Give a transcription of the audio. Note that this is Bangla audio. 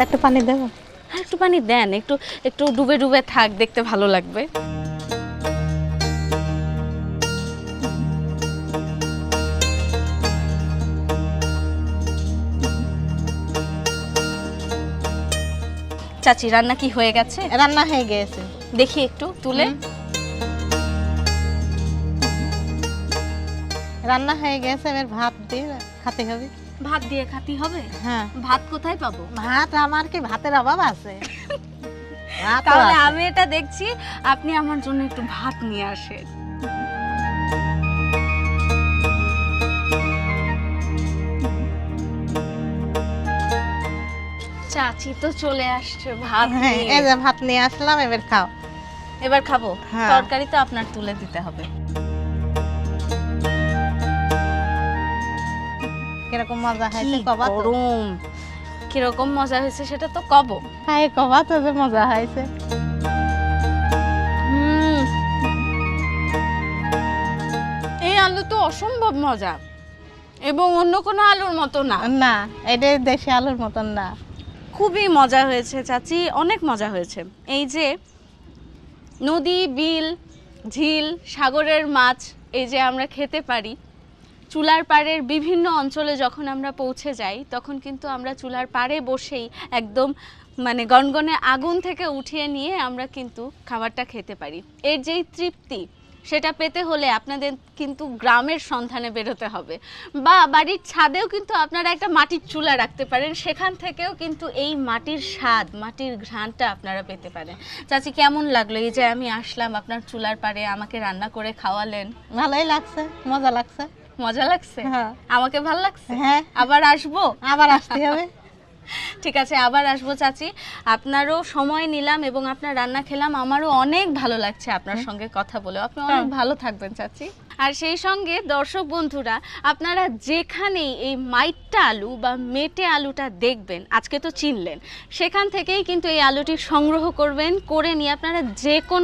একটু পানি দেবো? হ্যাঁ একটু পানি দেন, একটু একটু ডুবে ডুবে থাক, দেখতে ভালো লাগবে। চাচি রান্না কি হয়ে গেছে? রান্না হয়ে গেছে। দেখি একটু তুলে। রান্না হয়ে গেছে, এবার ভাত দিয়ে খেতে হবে। ভাত দিয়ে খাতি হবে? হ্যাঁ। ভাত কোথায় পাবো? ভাত আমার কি ভাতের অভাব আছে? তাহলে আমি এটা দেখছি, আপনি আমার জন্য একটু ভাত নিয়ে আসেন। চাচি তো চলে আসছে ভাত নিয়ে। এই যে ভাত নিয়ে আসলাম, এবার খাও। এবার খাবো? হ্যাঁ। তরকারি তো আপনার তুলে দিতে হবে। কিরকম মজা হয়েছে কবা তো? গরম, কিরকম মজা হয়েছে সেটা তো কব। হ্যাঁ কবা তো যে মজা হয়েছে। এই আলু তো অসম্ভব মজা, এবং অন্য কোনো আলুর মতো না। না, এটা দেশি আলুর মতন না। খুবই মজা হয়েছে চাচি, অনেক মজা হয়েছে। এই যে নদী, বিল, ঝিল, সাগরের মাছ এই যে আমরা খেতে পারি, চুলার পাড়ের বিভিন্ন অঞ্চলে যখন আমরা পৌঁছে যাই তখন কিন্তু আমরা চুলার পাড়ে বসেই একদম মানে গনগনে আগুন থেকে উঠিয়ে নিয়ে আমরা কিন্তু খাবারটা খেতে পারি। এর যেই তৃপ্তি সেটা পেতে হলে আপনাদের কিন্তু গ্রামের সন্ধানে বেরোতে হবে, বা বাড়ির ছাদেও কিন্তু আপনারা একটা মাটির চুলা রাখতে পারেন, সেখান থেকেও কিন্তু এই মাটির স্বাদ, মাটির ঘ্রাণটা আপনারা পেতে পারেন। চাচি কেমন লাগলো এই যে আমি আসলাম আপনার চুলার পাড়ে, আমাকে রান্না করে খাওয়ালেন? ভালোই লাগছে, মজা লাগছে। মজা লাগছে? হ্যাঁ। আমাকে ভালো লাগছে? হ্যাঁ। আবার আসবো? আবার আসতে হবে। ঠিক আছে, আবার আসবো চাচি। আপনারও সময় নিলাম এবং আপনার রান্না খেলাম, আমারও অনেক ভালো লাগছে আপনার সঙ্গে কথা বলে। আপনি অনেক ভালো থাকবেন চাচি। আর সেই সঙ্গে দর্শক বন্ধুরা, আপনারা যেখানেই এই মাইট্টা আলু বা মেটে আলুটা দেখবেন, আজকে তো চিনলেন, সেখান থেকেই কিন্তু এই আলুটি সংগ্রহ করবেন, করে নিয়ে আপনারা যে কোনো